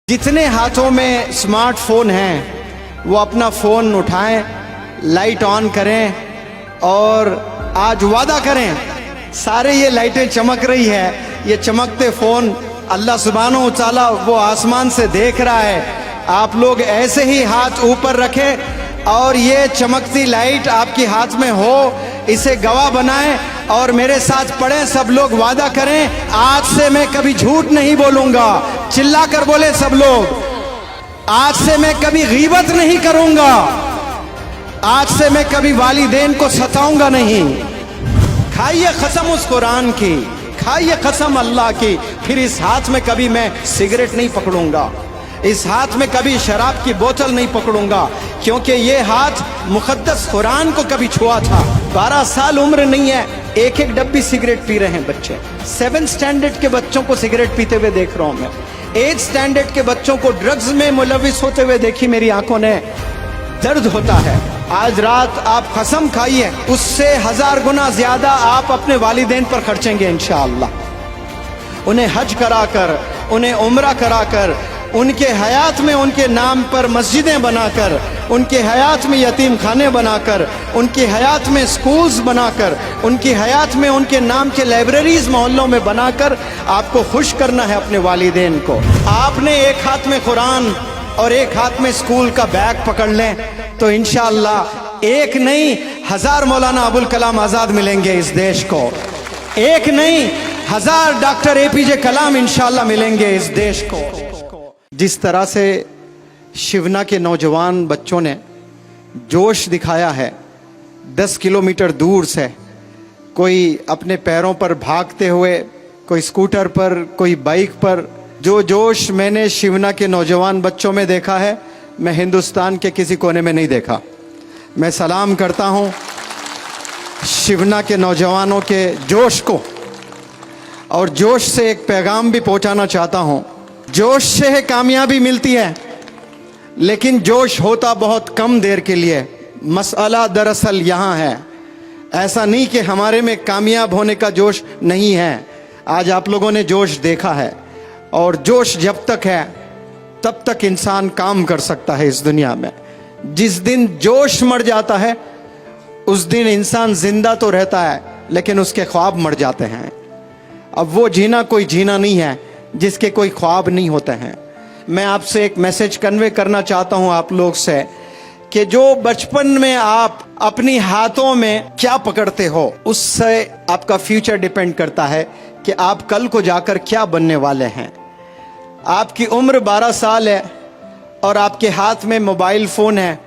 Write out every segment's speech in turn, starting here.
जितने हाथों में स्मार्टफोन हैं वो अपना फ़ोन उठाएं, लाइट ऑन करें और आज वादा करें, सारे ये लाइटें चमक रही है, ये चमकते फ़ोन अल्लाह सुब्हानहू व तआला वो आसमान से देख रहा है। आप लोग ऐसे ही हाथ ऊपर रखें और ये चमकती लाइट आपके हाथ में हो, इसे गवाह बनाएं और मेरे साथ पढ़ें। सब लोग वादा करें, आज से मैं कभी झूठ नहीं बोलूंगा। चिल्ला कर बोले सब लोग, आज से मैं कभी गीबत नहीं करूंगा, आज से मैं कभी वालिदैन को सताऊंगा नहीं। खाइए कसम उस कुरान की, खाइए कसम अल्लाह की, फिर इस हाथ में कभी मैं सिगरेट नहीं पकड़ूंगा, इस हाथ में कभी शराब की बोतल नहीं पकड़ूंगा, क्योंकि ये हाथ मुकद्दस कुरान को कभी छुआ था। 12 साल उम्र नहीं है, एक एक डब्बी सिगरेट पी रहे हैं बच्चे। 7th स्टैंडर्ड के बच्चों को सिगरेट पीते हुए देख रहा हूं मैं। 8th स्टैंडर्ड के बच्चों को ड्रग्स में मुलविस होते हुए देखी मेरी आंखों ने। दर्द होता है। आज रात आप कसम खाइए, उससे 1000 गुना ज्यादा आप अपने वालिदैन पर खर्चेंगे इंशाअल्लाह। उन्हें हज कराकर, उन्हें उम्रा कराकर, उनके हयात में उनके नाम पर मस्जिदें बनाकर, उनके हयात में यतीम खाने बनाकर, उनकी हयात में स्कूल्स बनाकर, उनकी हयात में उनके नाम के लाइब्रेरीज मोहल्लों में बनाकर आपको खुश करना है अपने वालिदैन को। आपने एक हाथ में कुरान और एक हाथ में स्कूल का बैग पकड़ लें तो इंशाअल्लाह एक नहीं 1000 मौलाना अबुल कलाम आज़ाद मिलेंगे इस देश को। एक नहीं 1000 डॉक्टर APJ कलाम इंशाअल्लाह मिलेंगे इस देश को। जिस तरह से शिवना के नौजवान बच्चों ने जोश दिखाया है, 10 किलोमीटर दूर से, कोई अपने पैरों पर भागते हुए, कोई स्कूटर पर, कोई बाइक पर, जो जोश मैंने शिवना के नौजवान बच्चों में देखा है मैं हिंदुस्तान के किसी कोने में नहीं देखा। मैं सलाम करता हूँ शिवना के नौजवानों के जोश को, और जोश से एक पैगाम भी पहुँचाना चाहता हूँ। जोश से है कामयाबी मिलती है, लेकिन जोश होता बहुत कम देर के लिए। मसला दरअसल यहाँ है, ऐसा नहीं कि हमारे में कामयाब होने का जोश नहीं है। आज आप लोगों ने जोश देखा है, और जोश जब तक है तब तक इंसान काम कर सकता है इस दुनिया में। जिस दिन जोश मर जाता है उस दिन इंसान जिंदा तो रहता है लेकिन उसके ख्वाब मर जाते हैं। अब वो जीना कोई जीना नहीं है जिसके कोई ख्वाब नहीं होते हैं। मैं आपसे एक मैसेज कन्वे करना चाहता हूं आप लोग से कि जो बचपन में आप अपनी हाथों में क्या पकड़ते हो उससे आपका फ्यूचर डिपेंड करता है कि आप कल को जाकर क्या बनने वाले हैं। आपकी उम्र 12 साल है और आपके हाथ में मोबाइल फ़ोन है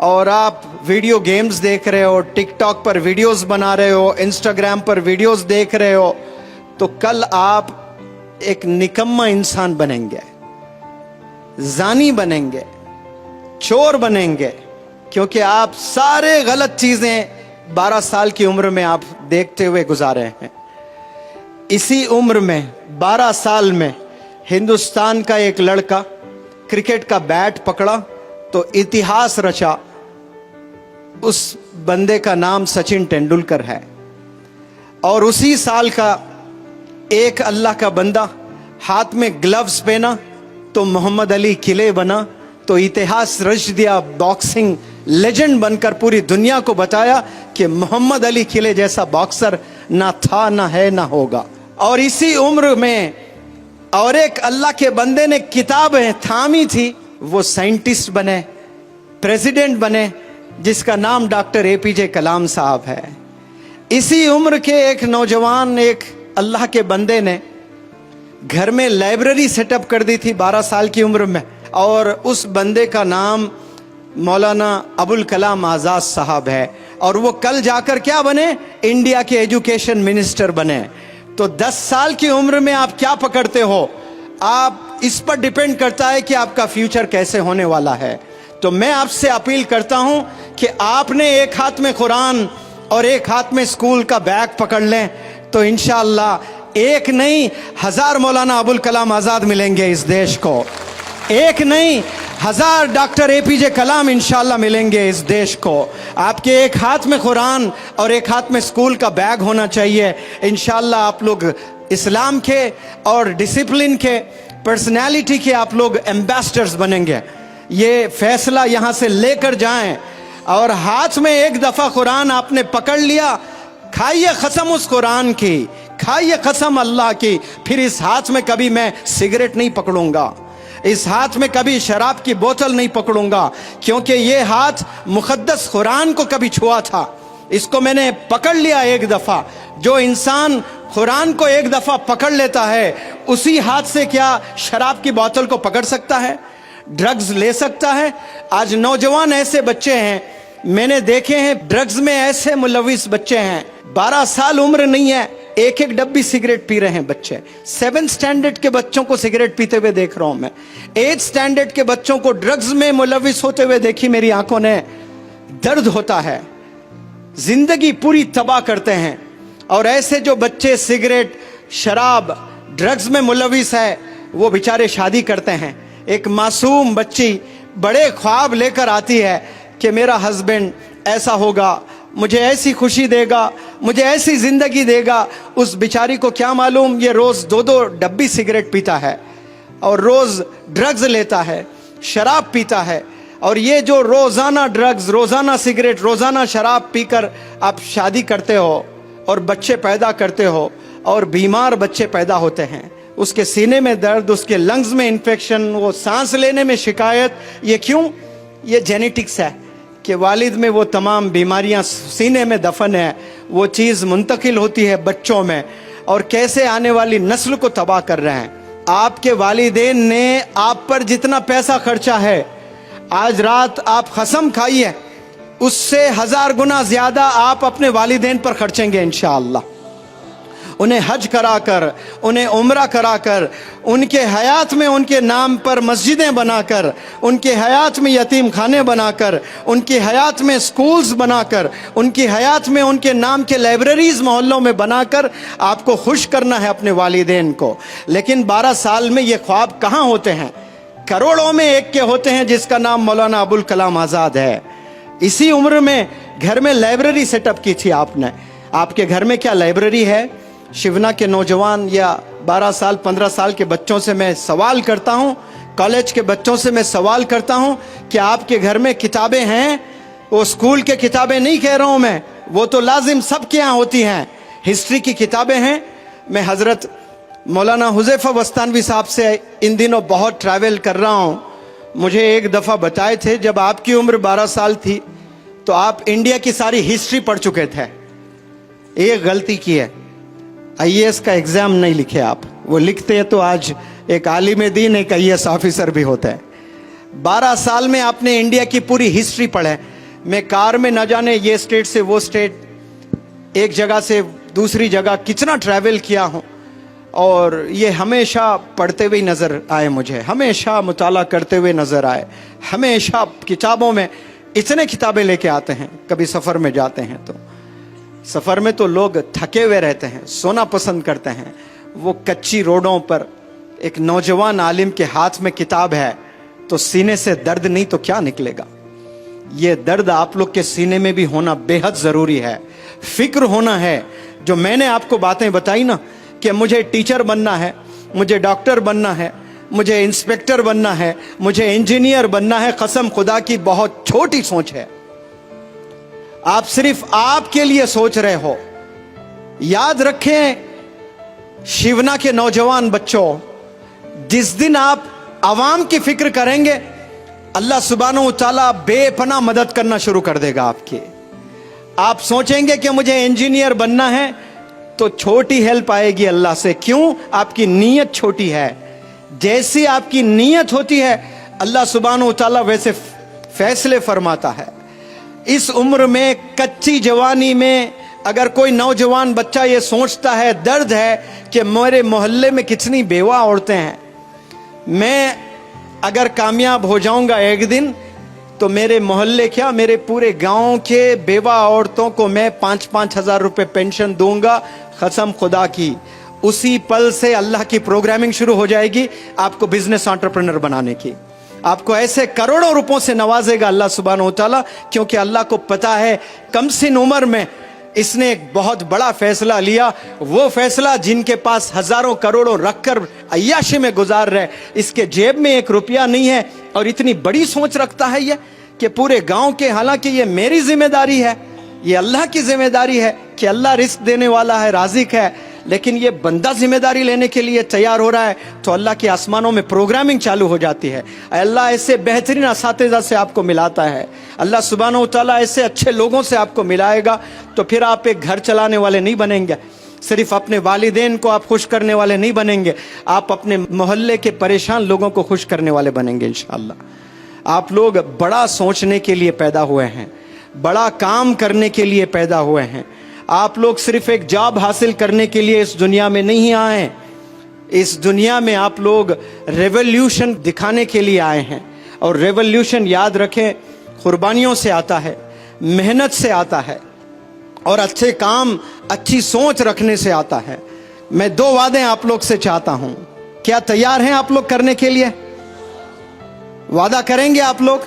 और आप वीडियो गेम्स देख रहे हो, टिकटॉक पर वीडियोस बना रहे हो, इंस्टाग्राम पर वीडियोस देख रहे हो, तो कल आप एक निकम्मा इंसान बनेंगे, जानी बनेंगे, चोर बनेंगे, क्योंकि आप सारे गलत चीज़ें 12 साल की उम्र में आप देखते हुए गुजारे हैं। इसी उम्र में 12 साल में हिंदुस्तान का एक लड़का क्रिकेट का बैट पकड़ा तो इतिहास रचा। उस बंदे का नाम सचिन तेंदुलकर है। और उसी साल का एक अल्लाह का बंदा हाथ में ग्लव्स पहना तो मोहम्मद अली किले बना, तो इतिहास रच दिया। बॉक्सिंग लेजेंड बनकर पूरी दुनिया को बताया कि मोहम्मद अली किले जैसा बॉक्सर ना था, ना है, ना होगा। और इसी उम्र में और एक अल्लाह के बंदे ने किताबें थामी थी, वो साइंटिस्ट बने, प्रेसिडेंट बने, जिसका नाम डॉक्टर APJ कलाम साहब है। इसी उम्र के एक नौजवान, एक अल्लाह के बंदे ने घर में लाइब्रेरी सेटअप कर दी थी 12 साल की उम्र में, और उस बंदे का नाम मौलाना अबुल कलाम आज़ाद साहब है। और वो कल जाकर क्या बने? इंडिया के एजुकेशन मिनिस्टर बने। तो 10 साल की उम्र में आप क्या पकड़ते हो, आप इस पर डिपेंड करता है कि आपका फ्यूचर कैसे होने वाला है। तो मैं आपसे अपील करता हूं कि आपने एक हाथ में कुरान और एक हाथ में स्कूल का बैग पकड़ लें तो इंशाअल्लाह एक नहीं 1000 मौलाना अबुल कलाम आज़ाद मिलेंगे इस देश को। एक नहीं 1000 डॉक्टर APJ कलाम इंशाअल्लाह मिलेंगे इस देश को। आपके एक हाथ में कुरान और एक हाथ में स्कूल का बैग होना चाहिए। इंशाअल्लाह आप लोग इस्लाम के और डिसिप्लिन के पर्सनैलिटी के आप लोग एम्बेसडर्स बनेंगे। ये फैसला यहां से लेकर जाएं और हाथ में एक दफा कुरान आपने पकड़ लिया, खाइए कसम उस कुरान की, खाइए कसम अल्लाह की, फिर इस हाथ में कभी मैं सिगरेट नहीं पकड़ूंगा, इस हाथ में कभी शराब की बोतल नहीं पकड़ूंगा, क्योंकि ये हाथ मुकद्दस कुरान को कभी छुआ था, इसको मैंने पकड़ लिया एक दफा। जो इंसान कुरान को एक दफा पकड़ लेता है, उसी हाथ से क्या शराब की बोतल को पकड़ सकता है, ड्रग्स ले सकता है? आज नौजवान ऐसे बच्चे हैं मैंने देखे हैं, ड्रग्स में ऐसे मुलविस बच्चे हैं, 12 साल उम्र नहीं है, एक एक डब्बी सिगरेट पी रहे हैं बच्चे। 7th स्टैंडर्ड के बच्चों को सिगरेट पीते हुए देख रहा हूं मैं, 8th स्टैंडर्ड के बच्चों को ड्रग्स में मुलविस होते हुए देखी मेरी आंखों ने। दर्द होता है, जिंदगी पूरी तबाह करते हैं। और ऐसे जो बच्चे सिगरेट, शराब, ड्रग्स में मुलविस है, वो बेचारे शादी करते हैं। एक मासूम बच्ची बड़े ख्वाब लेकर आती है कि मेरा हस्बैंड ऐसा होगा, मुझे ऐसी खुशी देगा, मुझे ऐसी जिंदगी देगा। उस बेचारी को क्या मालूम ये रोज 2-2 डब्बी सिगरेट पीता है और रोज ड्रग्स लेता है, शराब पीता है। और ये जो रोजाना ड्रग्स, रोजाना सिगरेट, रोजाना शराब पीकर आप शादी करते हो और बच्चे पैदा करते हो और बीमार बच्चे पैदा होते हैं, उसके सीने में दर्द, उसके लंग्स में इन्फेक्शन, वो सांस लेने में शिकायत। ये क्यों? ये जेनेटिक्स है कि वालिद में वो तमाम बीमारियां सीने में दफन है, वो चीज़ मुंतकिल होती है बच्चों में, और कैसे आने वाली नस्ल को तबाह कर रहे हैं। आपके वालिदैन ने आप पर जितना पैसा खर्चा है, आज रात आप कसम खाइए उससे 1000 गुना ज्यादा आप अपने वालिदैन पर खर्चेंगे इंशाअल्लाह। उन्हें हज कराकर, उन्हें उम्रा कराकर, उनके हयात में उनके नाम पर मस्जिदें बनाकर, उनके हयात में यतीम खाने बनाकर, उनकी हयात में स्कूल्स बनाकर, उनकी हयात में उनके नाम के लाइब्रेरीज मोहल्लों में बनाकर आपको खुश करना है अपने वालिदैन को। लेकिन 12 साल में ये ख्वाब कहाँ होते हैं? करोड़ों में एक के होते हैं जिसका नाम मौलाना अबुल कलाम आज़ाद है। इसी उम्र में घर में लाइब्रेरी सेटअप की थी आपने। आपके घर में क्या लाइब्रेरी है? शिवना के नौजवान या 12 साल 15 साल के बच्चों से मैं सवाल करता हूं, कॉलेज के बच्चों से मैं सवाल करता हूं कि आपके घर में किताबें हैं? वो स्कूल के किताबें नहीं कह रहा हूं मैं, वो तो लाजिम सबके यहाँ होती हैं। हिस्ट्री की किताबें हैं। मैं हजरत मौलाना हुज़ैफा वस्तानवी साहब से इन दिनों बहुत ट्रैवल कर रहा हूं। मुझे एक दफ़ा बताए थे जब आपकी उम्र 12 साल थी तो आप इंडिया की सारी हिस्ट्री पढ़ चुके थे। एक गलती की है, IAS का एग्ज़ाम नहीं लिखे आप, वो लिखते हैं तो आज एक आलिम दीन, एक IAS ऑफिसर भी होता है। 12 साल में आपने इंडिया की पूरी हिस्ट्री पढ़े। मैं कार में न जाने ये स्टेट से वो स्टेट, एक जगह से दूसरी जगह कितना ट्रैवल किया हूँ, और ये हमेशा पढ़ते हुए नज़र आए मुझे, हमेशा मुताला करते हुए नज़र आए, हमेशा किताबों में इतने किताबें लेके आते हैं। कभी सफ़र में जाते हैं तो सफ़र में तो लोग थके हुए रहते हैं, सोना पसंद करते हैं। वो कच्ची रोडों पर एक नौजवान आलिम के हाथ में किताब है तो सीने से दर्द नहीं तो क्या निकलेगा? ये दर्द आप लोग के सीने में भी होना बेहद ज़रूरी है। फिक्र होना है। जो मैंने आपको बातें बताई ना कि मुझे टीचर बनना है, मुझे डॉक्टर बनना है, मुझे इंस्पेक्टर बनना है, मुझे इंजीनियर बनना है, कसम खुदा की बहुत छोटी सोच है। आप सिर्फ आपके लिए सोच रहे हो। याद रखें शिवना के नौजवान बच्चों, जिस दिन आप आवाम की फिक्र करेंगे, अल्लाह सुब्हानहू व तआला बेपनाह मदद करना शुरू कर देगा आपकी। आप सोचेंगे कि मुझे इंजीनियर बनना है तो छोटी हेल्प आएगी अल्लाह से। क्यों? आपकी नीयत छोटी है। जैसी आपकी नीयत होती है अल्लाह सुब्हानहू व तआला वैसे फैसले फरमाता है। इस उम्र में, कच्ची जवानी में, अगर कोई नौजवान बच्चा ये सोचता है, दर्द है कि मेरे मोहल्ले में कितनी बेवा औरतें हैं, मैं अगर कामयाब हो जाऊंगा एक दिन तो मेरे मोहल्ले क्या, मेरे पूरे गांव के बेवा औरतों को मैं 5-5 हज़ार रुपये पेंशन दूंगा, कसम खुदा की। उसी पल से अल्लाह की प्रोग्रामिंग शुरू हो जाएगी आपको बिजनेस एंटरप्रेन्योर बनाने की। आपको ऐसे करोड़ों रुपयों से नवाजेगा अल्लाह सुब्हानहू व तआला, क्योंकि अल्लाह को पता है कम सिन उम्र में इसने एक बहुत बड़ा फैसला लिया, वो फैसला जिनके पास हजारों करोड़ों रखकर अय्याशी में गुजार रहे, इसके जेब में एक रुपया नहीं है और इतनी बड़ी सोच रखता है ये कि पूरे गांव के, हालांकि ये मेरी जिम्मेदारी है, ये अल्लाह की जिम्मेदारी है कि अल्लाह रिस्क देने वाला है, राजिक है, लेकिन ये बंदा जिम्मेदारी लेने के लिए तैयार हो रहा है तो अल्लाह के आसमानों में प्रोग्रामिंग चालू हो जाती है। अल्लाह ऐसे बेहतरीन असातिज़ा से आपको मिलाता है, अल्लाह सुब्हानहू तआला ऐसे अच्छे लोगों से आपको मिलाएगा, तो फिर आप एक घर चलाने वाले नहीं बनेंगे, सिर्फ अपने वालिदैन को आप खुश करने वाले नहीं बनेंगे, आप अपने मोहल्ले के परेशान लोगों को खुश करने वाले बनेंगे इंशाअल्लाह। आप लोग बड़ा सोचने के लिए पैदा हुए हैं, बड़ा काम करने के लिए पैदा हुए हैं। आप लोग सिर्फ एक जॉब हासिल करने के लिए इस दुनिया में नहीं आए, इस दुनिया में आप लोग रेवोल्यूशन दिखाने के लिए आए हैं। और रेवोल्यूशन याद रखें, कुर्बानियों से आता है, मेहनत से आता है और अच्छे काम, अच्छी सोच रखने से आता है। मैं 2 वादे आप लोग से चाहता हूं, क्या तैयार हैं आप लोग करने के लिए? वादा करेंगे आप लोग?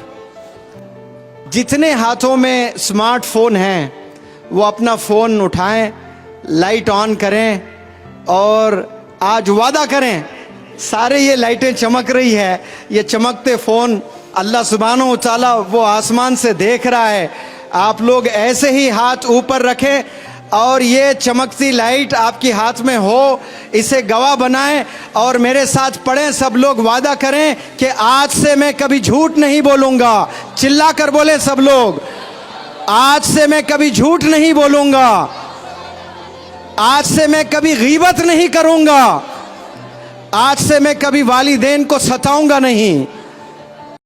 जितने हाथों में स्मार्टफोन हैं वो अपना फोन उठाएं, लाइट ऑन करें और आज वादा करें, सारे ये लाइटें चमक रही है, ये चमकते फोन अल्लाह सुब्हानहू तआला वो आसमान से देख रहा है। आप लोग ऐसे ही हाथ ऊपर रखें और ये चमकती लाइट आपके हाथ में हो, इसे गवाह बनाएं और मेरे साथ पढ़ें। सब लोग वादा करें कि आज से मैं कभी झूठ नहीं बोलूंगा। चिल्ला कर बोले सब लोग, आज से मैं कभी झूठ नहीं बोलूंगा, आज से मैं कभी गीबत नहीं करूंगा, आज से मैं कभी वालिदैन को सताऊंगा नहीं।